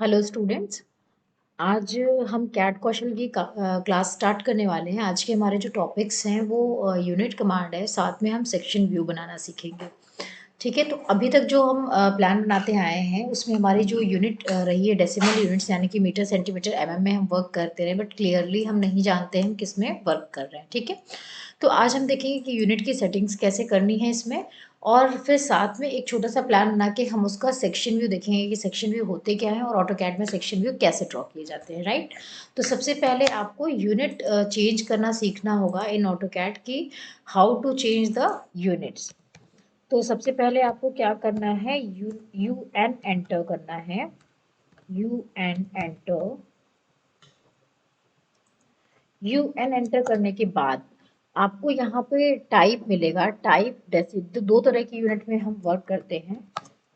Hello students. आज हम cat कौशल की क्लास स्टार्ट करने वाले हैं। आज के हमारे जो टॉपिक्स हैं वो यूनिट कमांड है, साथ में हम सेक्शन व्यू बनाना सीखेंगे। ठीक है, तो अभी तक जो हम प्लान बनाते आए हैं उसमें हमारी जो यूनिट रही है डेसिमल यूनिट्स, यानी कि मीटर सेंटीमीटर एमएम में हम वर्क करते रहे, बट क्लियरली हम नहीं जानते हैं किस में वर्क कर रहे हैं। ठीक है, तो आज हम देखेंगे कि यूनिट की सेटिंग्स कैसे करनी है इसमें, और फिर साथ में एक छोटा सा प्लान बना के हम उसका सेक्शन व्यू देखेंगे कि सेक्शन व्यू होते क्या है और ऑटोकैड में सेक्शन व्यू कैसे ड्रॉ किए जाते हैं। राइट, तो सबसे पहले आपको यूनिट चेंज करना सीखना होगा इन ऑटोकैड की, how to change the units. तो सबसे पहले आपको क्या करना है, यू एन एंटर करना है। U N enter, U N enter करने के बाद आपको यहाँ पे टाइप मिलेगा। टाइप जैसे दो तरह की यूनिट में हम वर्क करते हैं।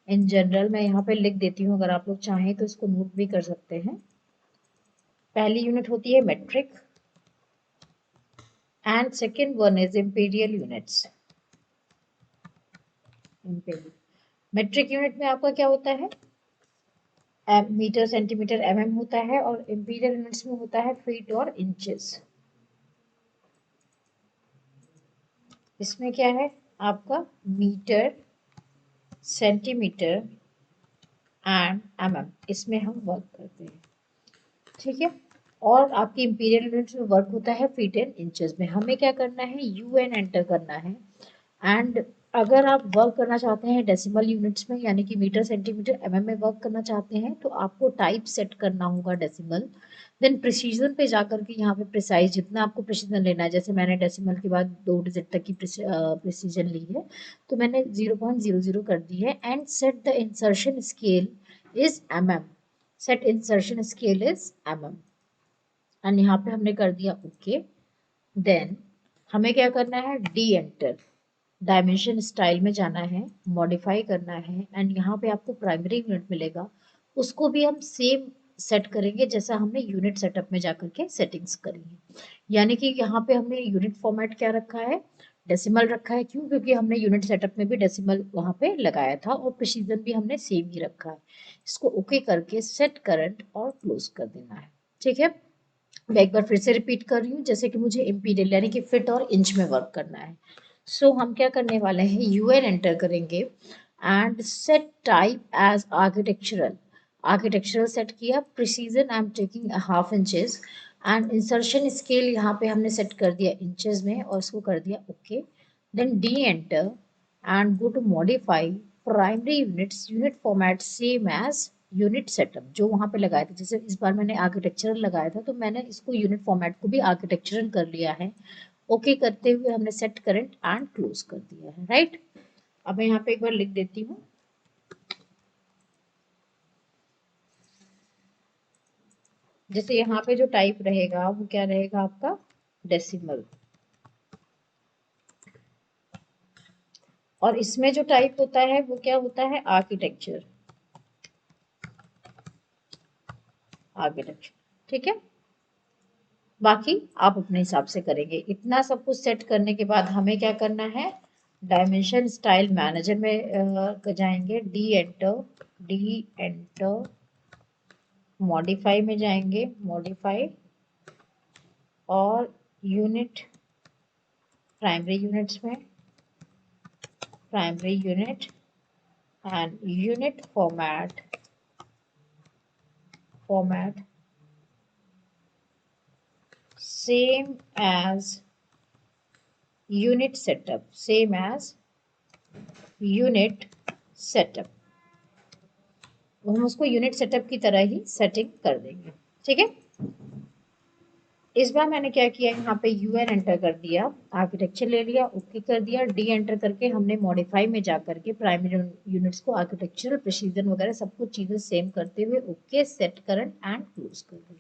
इन जनरल मैं यहाँ पे लिख देती हूँ, अगर आप लोग चाहें तो इसको नोट भी कर सकते हैं। पहली यूनिट होती है metric and second one is imperial units. Metric unit में आपका क्या होता है, मीटर सेंटीमीटर एमएम होता है, और इंपीरियल यूनिट्स में होता है फीट और इंचेस। इसमें क्या है आपका मीटर सेंटीमीटर एंड एमएम, इसमें हम वर्क करते हैं। ठीक है, और आपकी इंपीरियल यूनिट्स में वर्क होता है फीट एंड इंचेस में। हमें क्या करना है, यूएन एंटर करना है। एंड अगर आप वर्क करना चाहते हैं डेसिमल यूनिट्स में, यानी कि मीटर सेंटीमीटर एमएम में वर्क करना चाहते हैं, तो आपको टाइप सेट करना होगा डेसिमल। देन प्रिसीजन पे जाकर के यहाँ पे प्रिसाइज, जितना आपको प्रिसीजन लेना है, जैसे मैंने डेसिमल के बाद 2 डिजिट तक की प्रिसीजन ली है, तो मैंने 0.00 कर दी है। And set the insertion scale is MM, set insertion scale is MM, and यहाँ पे हमने कर दिया ओके। देन हमें क्या करना है, डी एंटर, डायमेंशन स्टाइल में जाना है, मॉडिफाई करना है, एंड यहाँ पे आपको प्राइमरी यूनिट मिलेगा, उसको भी हम सेम सेट करेंगे जैसा हमने यूनिट सेटअप में जाकर के सेटिंग्स करी है। यानी कि यहाँ पे हमने यूनिट फॉर्मेट क्या रखा है, डेसिमल रखा है। क्यों? क्योंकि हमने यूनिट सेटअप में भी डेसिमल वहाँ पे लगाया था, और प्रिसीजन भी हमने सेम ही रखा है। इसको ओके करके सेट करंट और क्लोज कर देना है। ठीक है, मैं एक बार फिर से रिपीट कर रही हूँ, जैसे कि मुझे इंपीरियल यानी कि फिट और इंच में वर्क करना है। सो हम क्या करने वाले हैं, यूएन एंटर करेंगे and set type as architectural. Architectural set किया, precision I am taking half inches, and insertion scale यहाँ पे हमने सेट कर दिया इंचेस में, और इसको कर दिया okay. Then D enter and go to modify primary units, unit format same as unit setup जो वहाँ पे लगाया था। जैसे इस बार मैंने आर्किटेक्चरल लगाया था, तो मैंने इसको यूनिट फॉर्मेट को भी आर्किटेक्चरल कर लिया है। ओके करते हुए हमने सेट करंट एंड क्लोज कर दिया है। राइट, अब मैं यहाँ पे एक बार लिख देती हूँ, जैसे यहाँ पे जो टाइप रहेगा वो क्या रहेगा आपका, डेसिमल, और इसमें जो टाइप होता है वो क्या होता है, आर्किटेक्चर, आर्किटेक्चर। ठीक है, बाकी आप अपने हिसाब से करेंगे। इतना सब कुछ सेट करने के बाद हमें क्या करना है, डायमेंशन स्टाइल मैनेजर में जाएंगे, D enter, D enter, modify में जाएंगे, मॉडिफाई, और यूनिट, प्राइमरी यूनिट्स में, primary unit, and unit format, format same as unit setup, same as unit setup. हम उसको यूनिट सेटअप की तरह ही सेटिंग कर देंगे। ठीक है, इस बार मैंने क्या किया, यहाँ पे यूएन एंटर कर दिया, आर्किटेक्चर ले लिया, ओके कर दिया, डी एंटर करके हमने मॉडिफाई में जा करके प्राइमरी यूनिट्स को आर्किटेक्चरल प्रिसीजन वगैरह सब कुछ चीजें सेम करते हुए okay, set current and close कर दी।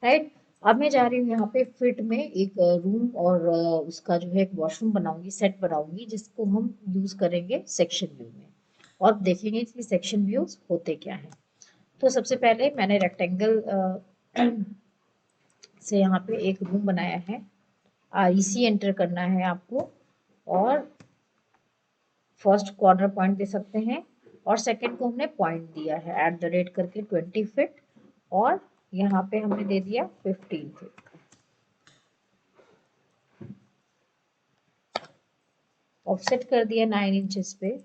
राइट, अब मैं जा रही हूँ यहाँ पे फिट में एक रूम और उसका जो है एक वॉशरूम बनाऊंगी, सेट बनाऊंगी, जिसको हम यूज करेंगे सेक्शन व्यू में, और देखेंगे कि सेक्शन व्यूज होते क्या है। तो सबसे पहले मैंने रेक्टेंगल से यहाँ पे एक रूम बनाया है, इसी एंटर करना है आपको, और फर्स्ट कॉर्नर पॉइंट दे सकते हैं, और सेकंड को हमने पॉइंट दिया है @ करके 20 फीट, और यहाँ पे हमने दे दिया 15 फीट। ऑफसेट कर दिया 9 इंचेस पे।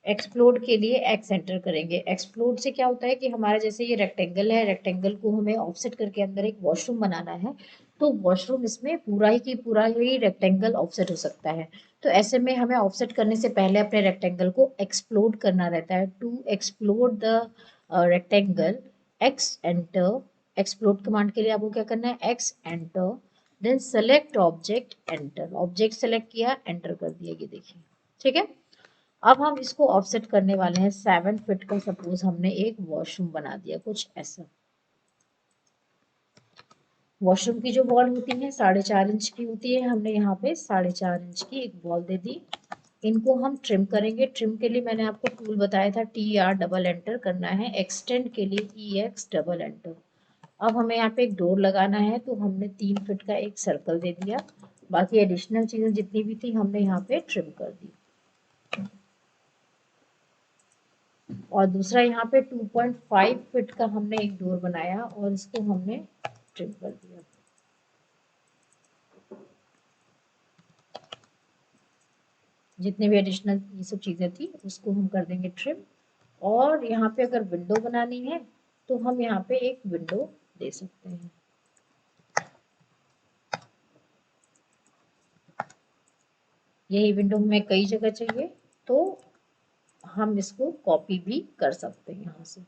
एक्सप्लोड के लिए एक्स एंटर करेंगे। एक्सप्लोड से क्या होता है कि हमारा जैसे ये रेक्टेंगल है, रेक्टेंगल को हमें ऑफसेट करके अंदर एक वॉशरूम बनाना है, तो वॉशरूम इसमें पूरा ही की पूरा ही रेक्टेंगल ऑफसेट हो सकता है। तो ऐसे में हमें ऑफसेट करने से पहले अपने रेक्टेंगल को एक्सप्लोड करना रहता है। To explode the rectangle, X enter. Explode command के लिए आपको क्या करना है, X enter, then select object, enter. Object select किया, एंटर कर दिया, ये देखिए, ठीक है। अब हम इसको ऑफसेट करने वाले हैं 7 फीट का। सपोज हमने एक वॉशरूम बना दिया कुछ ऐसा। वॉशरूम की जो वॉल होती है 4.5 इंच की होती है, हमने यहाँ पे 4.5 इंच की एक वॉल दे दी। इनको हम ट्रिम करेंगे। ट्रिम के लिए मैंने आपको टूल बताया था, TR डबल एंटर करना है। एक्सटेंड के लिए EX डबल एंटर। अब हमें यहाँ पे एक डोर लगाना है, तो हमने 3 फीट का एक सर्कल दे दिया। बाकी एडिशनल चीजें जितनी भी थी हमने यहाँ पे ट्रिम कर दी। और दूसरा यहाँ पे 2.5 फीट का हमने एक डोर बनाया और इसको हमने ट्रिम कर दिया। जितने भी एडिशनल ये सब चीजें थी उसको हम कर देंगे ट्रिम। और यहाँ पे अगर विंडो बनानी है तो हम यहाँ पे एक विंडो दे सकते हैं। यही विंडो हमें कई जगह चाहिए तो हम इसको कॉपी भी कर सकते हैं यहाँ से।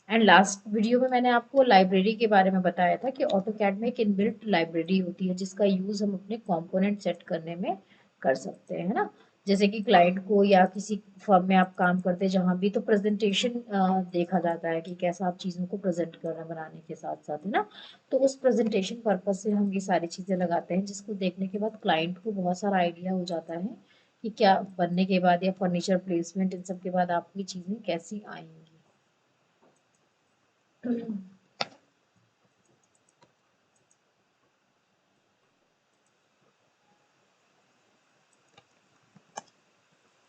एंड लास्ट वीडियो में मैंने आपको लाइब्रेरी के बारे में बताया था कि ऑटोकैड में एक इनबिल्ट लाइब्रेरी होती है जिसका यूज हम अपने कंपोनेंट सेट करने में कर सकते हैं, है ना। जैसे कि क्लाइंट को या किसी फर्म में आप काम करते हैं जहाँ भी, तो प्रेजेंटेशन देखा जाता है कि कैसा आप चीज़ों को प्रेजेंट कर रहे हैं बनाने के साथ साथ, है ना। तो उस प्रेजेंटेशन पर्पज से हम ये सारी चीज़ें लगाते हैं, जिसको देखने के बाद क्लाइंट को बहुत सारा आइडिया हो जाता है कि क्या बनने के बाद या फर्नीचर प्लेसमेंट इन सब के बाद आपकी चीज़ें कैसी आएंगी।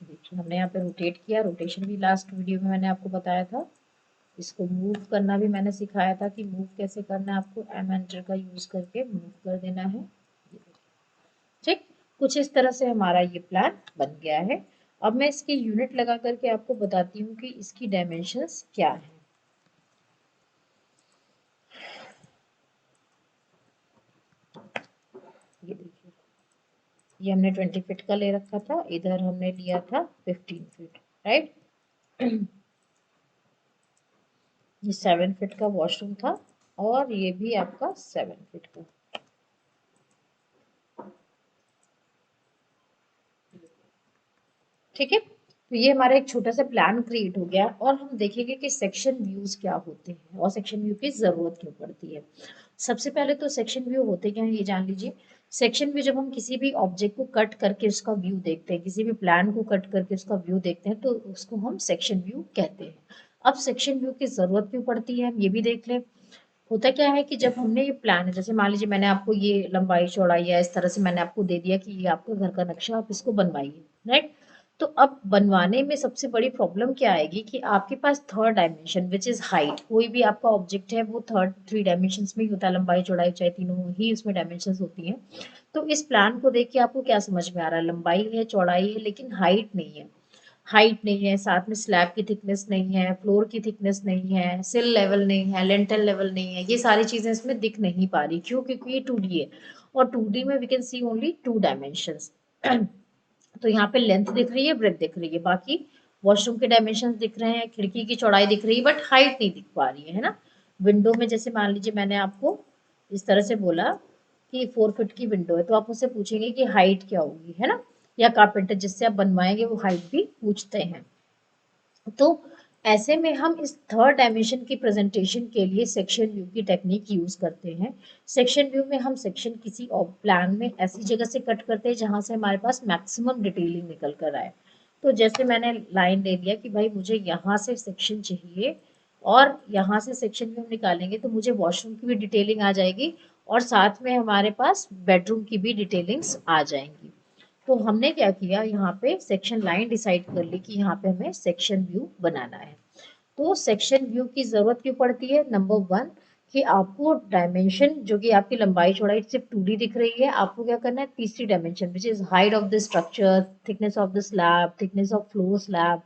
देखिए हमने यहाँ पे रोटेट किया। रोटेशन भी लास्ट वीडियो में मैंने आपको बताया था। इसको मूव करना भी मैंने सिखाया था कि मूव कैसे करना है। आपको एम एंटर का यूज करके मूव कर देना है, ठीक। कुछ इस तरह से हमारा ये प्लान बन गया है। अब मैं इसकी यूनिट लगा करके आपको बताती हूँ कि इसकी डायमेंशंस क्या है। ये देखिए, ये हमने 20 फीट का ले रखा था, इधर हमने लिया था 15 फीट, राइट। ये 7 फीट का वॉशरूम था और ये भी आपका 7 फीट का। ठीक है, तो ये हमारा एक छोटा सा प्लान क्रिएट हो गया। और हम देखेंगे कि सेक्शन व्यूज क्या होते हैं और सेक्शन व्यू की जरूरत क्यों पड़ती है। सबसे पहले तो सेक्शन व्यू होते क्या है ये जान लीजिए। सेक्शन व्यू जब हम किसी भी ऑब्जेक्ट को कट करके उसका व्यू देखते हैं, किसी भी प्लान को कट करके उसका व्यू देखते हैं, तो उसको हम सेक्शन व्यू कहते हैं। अब सेक्शन व्यू की जरूरत क्यों पड़ती है हम ये भी देख लें। होता क्या है कि जब हमने ये प्लान है, जैसे मान लीजिए मैंने आपको ये लंबाई चौड़ाई या इस तरह से मैंने आपको दे दिया कि ये आपका घर का नक्शा, आप इसको बनवाइए, राइट। तो अब बनवाने में सबसे बड़ी प्रॉब्लम क्या आएगी कि आपके पास third dimension which is height, कोई भी आपका ऑब्जेक्ट है वो थर्ड 3 डायमेंशंस में ही होता है। लंबाई चौड़ाई ऊंचाई तीनों ही उसमें डायमेंशंस होती हैं। तो इस प्लान को देख के आपको क्या समझ में आ रहा है, लंबाई है चौड़ाई है लेकिन हाइट नहीं है। हाइट नहीं है, साथ में स्लैब की थिकनेस नहीं है, फ्लोर की थिकनेस नहीं है, सिल लेवल नहीं है, लेंटल लेवल नहीं है। ये सारी चीजें इसमें दिख नहीं पा रही, क्यों? क्योंकि ये 2D है और 2D में we can see only 2 dimensions. तो यहाँ पे लेंथ दिख रही है, ब्रेथ दिख रही है, बाकी वॉशरूम के डायमेंशन दिख रहे हैं, खिड़की की चौड़ाई दिख रही है, बट हाइट नहीं दिख पा रही है ना। विंडो में जैसे मान लीजिए मैंने आपको इस तरह से बोला कि 4 फीट की विंडो है, तो आप मुझसे पूछेंगे कि हाइट क्या होगी, है ना। या कारपेंटर जिससे आप बनवाएंगे वो हाइट भी पूछते हैं। तो ऐसे में हम इस थर्ड डायमेंशन की प्रेजेंटेशन के लिए सेक्शन व्यू की टेक्निक यूज करते हैं। सेक्शन व्यू में हम सेक्शन किसी प्लान में ऐसी जगह से कट करते हैं जहां से हमारे पास मैक्सिमम डिटेलिंग निकल कर आए। तो जैसे मैंने लाइन ले लिया कि भाई मुझे यहाँ से सेक्शन चाहिए और यहाँ से सेक्शन व्यू निकालेंगे तो मुझे वॉशरूम की भी डिटेलिंग आ जाएगी और साथ में हमारे पास बेडरूम की भी डिटेलिंग्स आ जाएंगी। तो हमने क्या किया, यहाँ पे सेक्शन लाइन डिसाइड कर ली कि यहाँ पे हमें सेक्शन व्यू बनाना है। तो सेक्शन व्यू की जरूरत क्यों पड़ती है? नंबर वन कि आपको डायमेंशन जो कि आपकी लंबाई चौड़ाई सिर्फ 2D दिख रही है, आपको क्या करना है तीसरी dimension which is height of the structure, thickness of the slab, thickness of floor slab,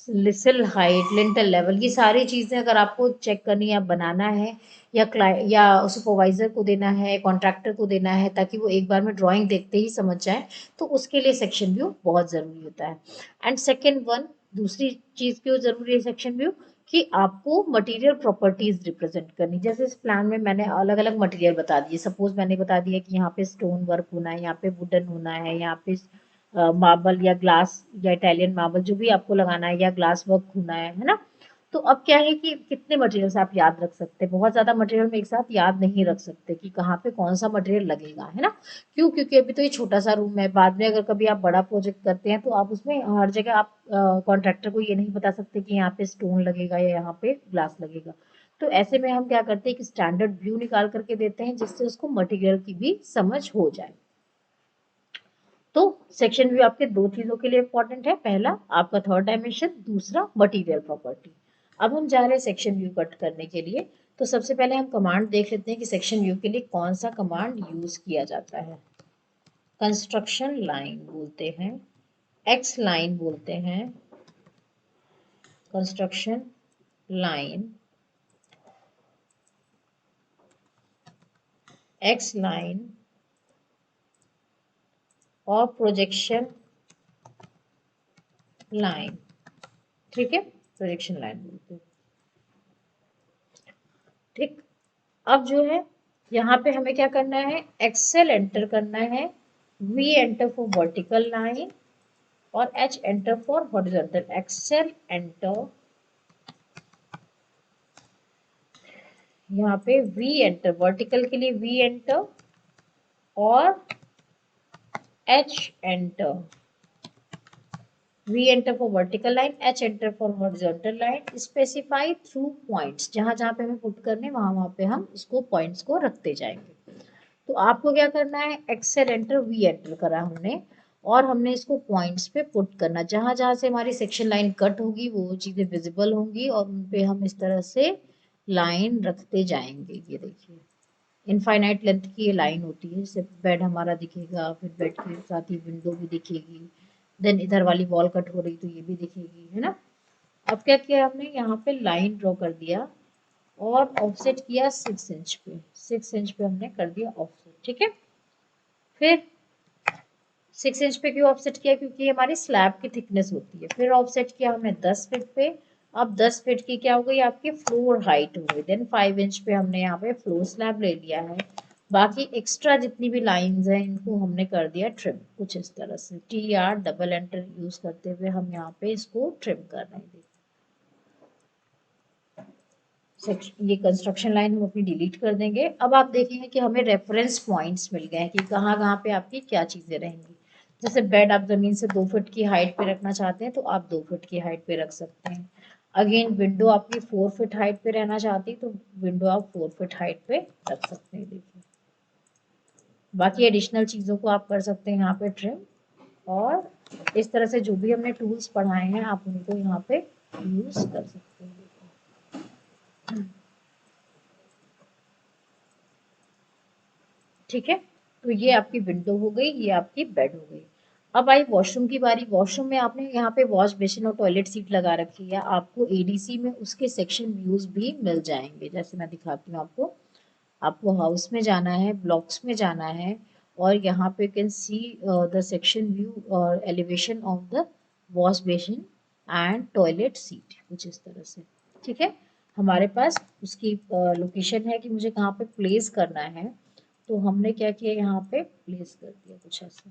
लिसिल हाइट, लिंटल लेवल, ये सारी चीजें अगर आपको चेक करनी है, बनाना है या सुपरवाइजर को देना है, कॉन्ट्रैक्टर को देना है, ताकि वो एक बार में ड्राइंग देखते ही समझ जाए, तो उसके लिए सेक्शन व्यू बहुत जरूरी होता है। एंड सेकेंड वन, दूसरी चीज क्यों जरूरी है सेक्शन व्यू, कि आपको मटेरियल प्रॉपर्टीज रिप्रेजेंट करनी। जैसे इस प्लान में मैंने अलग अलग मटेरियल बता दिए, सपोज मैंने बता दिया कि यहाँ पे स्टोन वर्क होना है, यहाँ पे वुडन होना है, यहाँ पे मार्बल या ग्लास या इटालियन मार्बल जो भी आपको लगाना है, या ग्लास वर्क होना है ना। तो अब क्या है कि कितने मटेरियल्स आप याद रख सकते हैं, बहुत ज्यादा मटेरियल में एक साथ याद नहीं रख सकते कि कहाँ पे कौन सा मटेरियल लगेगा, है ना। क्यों? क्योंकि अभी तो ये छोटा सा रूम है, बाद में अगर कभी आप बड़ा प्रोजेक्ट करते हैं तो आप उसमें हर जगह आप कॉन्ट्रैक्टर को ये नहीं बता सकते कि यहाँ पे स्टोन लगेगा या यहाँ पे ग्लास लगेगा। तो ऐसे में हम क्या करते हैं कि स्टैंडर्ड व्यू निकाल करके देते हैं, जिससे उसको मटेरियल की भी समझ हो जाए। तो सेक्शन व्यू आपके दो चीजों के लिए इंपॉर्टेंट है, पहला आपका थर्ड डायमेंशन, दूसरा मटेरियल प्रॉपर्टी। अब हम जा रहे हैं सेक्शन व्यू कट करने के लिए। तो सबसे पहले हम कमांड देख लेते हैं कि सेक्शन व्यू के लिए कौन सा कमांड यूज किया जाता है। कंस्ट्रक्शन लाइन बोलते हैं, एक्स लाइन बोलते हैं, कंस्ट्रक्शन लाइन, एक्स लाइन और प्रोजेक्शन लाइन। ठीक है, प्रोजेक्शन लाइन बोलते हैं। ठीक, अब जो है यहाँ पे हमें क्या करना है, एक्सेल एंटर करना है, V enter for vertical line और H enter for horizontal. XL enter, यहाँ पे वी एंटर वर्टिकल के लिए वी एंटर और H enter, V enter for vertical line, H enter for horizontal line, specify through points, जहां जहां पे हमें पुट करने वहां वहां पे हम इसको पॉइंट्स को रखते जाएंगे। तो आपको क्या करना है, एक्सेल एंटर वी एंटर करा हमने और हमने इसको पॉइंट्स पे पुट करना, जहां जहां से हमारी सेक्शन लाइन कट होगी वो चीजें विजिबल होंगी और उन पे हम इस तरह से लाइन रखते जाएंगे। ये देखिए इनफाइनाइट लेंथ की ये लाइन होती है, सिर्फ बेड हमारा दिखेगा, फिर बेड के साथ ही विंडो भी दिखेगी, देन इधर वाली वॉल कट हो रही तो ये भी दिखेगी, है ना। अब क्या किया हमने, यहाँ पे लाइन ड्रॉ कर दिया और ऑफसेट किया 6 इंच पे, 6 इंच पे हमने कर दिया ऑफसेट। ठीक है, फिर 6 इंच पे क्यों ऑफसेट किया, क्योंकि हमारी स्लैब की थिकनेस होती है। फिर ऑफसेट किया हमने 10 फीट पे। अब 10 फीट की क्या हो गई आपकी फ्लोर हाइट हो गई। देन 5 इंच पे हमने यहाँ पे फ्लोर स्लैब ले लिया है। बाकी एक्स्ट्रा जितनी भी लाइंस हैं इनको हमने कर दिया ट्रिम, कुछ इस तरह से T R double enter use करते हुए हम यहाँ पे इसको ट्रिम कर रहे हैं। ये कंस्ट्रक्शन लाइन हम अपनी डिलीट कर देंगे। अब आप देखेंगे कि हमें रेफरेंस पॉइंट्स मिल गए हैं कि कहाँ कहाँ पे आपकी क्या चीज़ें रहेंगी। जैसे बेड आप ज़मीन से 2 फीट की हाइट पे रखना चाहते हैं तो आप 2 फीट की हाइट पे रख सकते हैं। अगेन विंडो आपकी 4 फीट हाइट पे रहना चाहती है तो विंडो आप 4 फीट हाइट पे रख सकते हैं। देखिए बाकी एडिशनल चीज़ों को आप कर सकते हैं यहाँ पे ट्रिम, और इस तरह से जो भी हमने टूल्स पढ़ाए हैं आप उनको यहाँ पे यूज कर सकते हैं। ठीक है, तो ये आपकी विंडो हो गई, ये आपकी बेड हो गई। अब आई वॉशरूम की बारी। वॉशरूम में आपने यहाँ पे वॉश बेसिन और टॉयलेट सीट लगा रखी है, आपको एडीसी में उसके सेक्शन व्यूज भी मिल जाएंगे। जैसे मैं दिखाती हूँ आपको, आपको हाउस में जाना है, ब्लॉक्स में जाना है और यहाँ पे can see the section view और elevation of the wash basin and toilet seat, कुछ इस तरह से। ठीक है, हमारे पास उसकी लोकेशन है कि मुझे कहाँ पे प्लेस करना है, तो हमने क्या किया यहाँ पे प्लेस कर दिया कुछ ऐसे।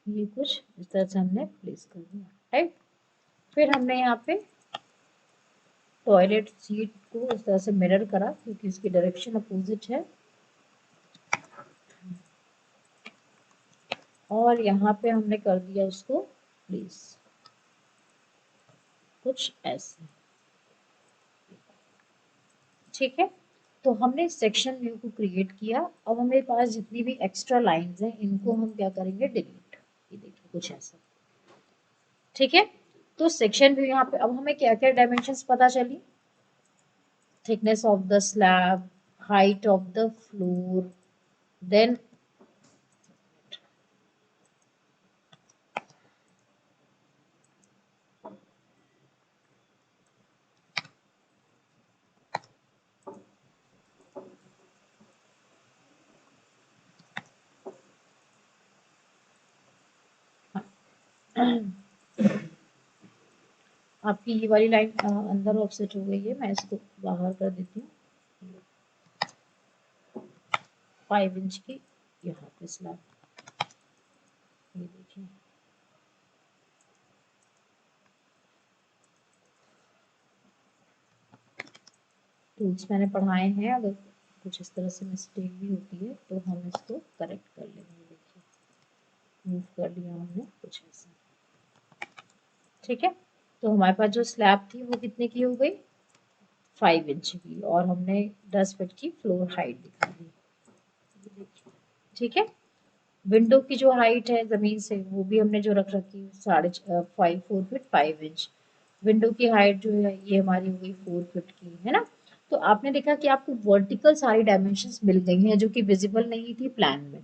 ये कुछ इस तरह से हमने प्लेस कर दिया, राइट। फिर हमने यहाँ पे टॉयलेट सीट को इस तरह से मिरर करा क्योंकि इसकी डायरेक्शन अपोजिट है, और यहाँ पे हमने कर दिया उसको प्लेस कुछ ऐसे। ठीक है, तो हमने सेक्शन व्यू को क्रिएट किया। अब हमारे पास जितनी भी एक्स्ट्रा लाइंस हैं इनको हम क्या करेंगे, डिलीट। ये देखिए कुछ ऐसा, ठीक है। तो सेक्शन व्यू यहाँ पे अब हमें क्या क्या डायमेंशंस पता चली, thickness of the slab, height of the floor, then आपकी ये वाली लाइन अंदर ऑफसेट हो गई है, मैं इसको बाहर कर देती हूँ। 5 इंच की यहाँ पे स्लैब, ये देखिए। टूल्स मैंने पढ़ाए हैं, अगर कुछ इस तरह से मिस्टेक भी होती है तो हम इसको करेक्ट कर लेंगे। देखिए मूव कर दिया हमने कुछ ऐसा, ठीक है। तो हमारे पास जो स्लैब थी वो कितने की हो गई, 5 इंच की, और हमने 10 फीट की फ्लोर हाइट दिखा दी, ठीक है। विंडो की जो हाइट है जमीन से वो भी हमने जो रख रखी है 4 फीट 5 इंच। विंडो की हाइट जो है ये हमारी हो गई 4 फीट की, है ना। तो आपने देखा कि आपको वर्टिकल सारी डायमेंशंस मिल गई हैं जो कि विजिबल नहीं थी प्लान में,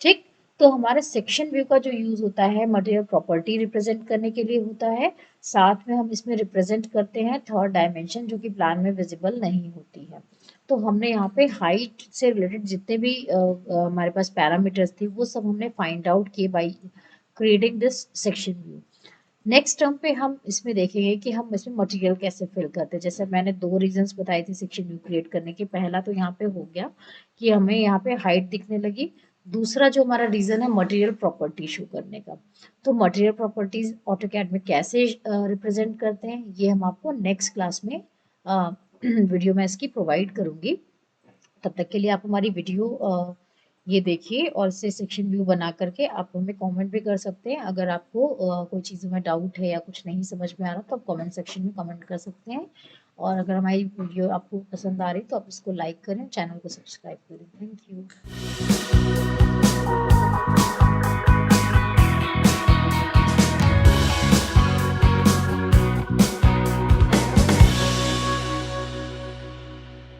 ठीक। तो हमारे सेक्शन व्यू का जो यूज होता है मटेरियल प्रॉपर्टी रिप्रेजेंट करने के लिए होता है, साथ में हम इसमें रिप्रेजेंट करते हैं थर्ड डायमेंशन जो कि प्लान में विजिबल नहीं होती है। तो हमने यहाँ पे हाइट से रिलेटेड जितने भी हमारे पास पैरामीटर्स थे वो सब हमने फाइंड आउट किए by creating this section view. Next term पे हम इसमें देखेंगे कि हम इसमें मटेरियल कैसे फिल करते हैं। जैसे मैंने 2 रीजंस बताए थे सेक्शन व्यू क्रिएट करने के, पहला तो यहाँ पे हो गया कि हमें यहाँ पे हाइट दिखने लगी, दूसरा जो हमारा रीजन है मटेरियल प्रॉपर्टी शो करने का। तो मटेरियल प्रॉपर्टीज ऑटोकैड में कैसे रिप्रेजेंट करते हैं ये हम आपको नेक्स्ट क्लास में वीडियो में इसकी प्रोवाइड करूंगी। तब तक के लिए आप हमारी वीडियो ये देखिए और इसे सेक्शन व्यू बना करके आप हमें कमेंट भी कर सकते हैं। अगर आपको कोई चीज़ों में डाउट है या कुछ नहीं समझ में आ रहा तो आप कमेंट सेक्शन में कमेंट कर सकते हैं। और अगर हमारी वीडियो आपको पसंद आ रही तो आप इसको लाइक करें, चैनल को सब्सक्राइब करें। Thank you.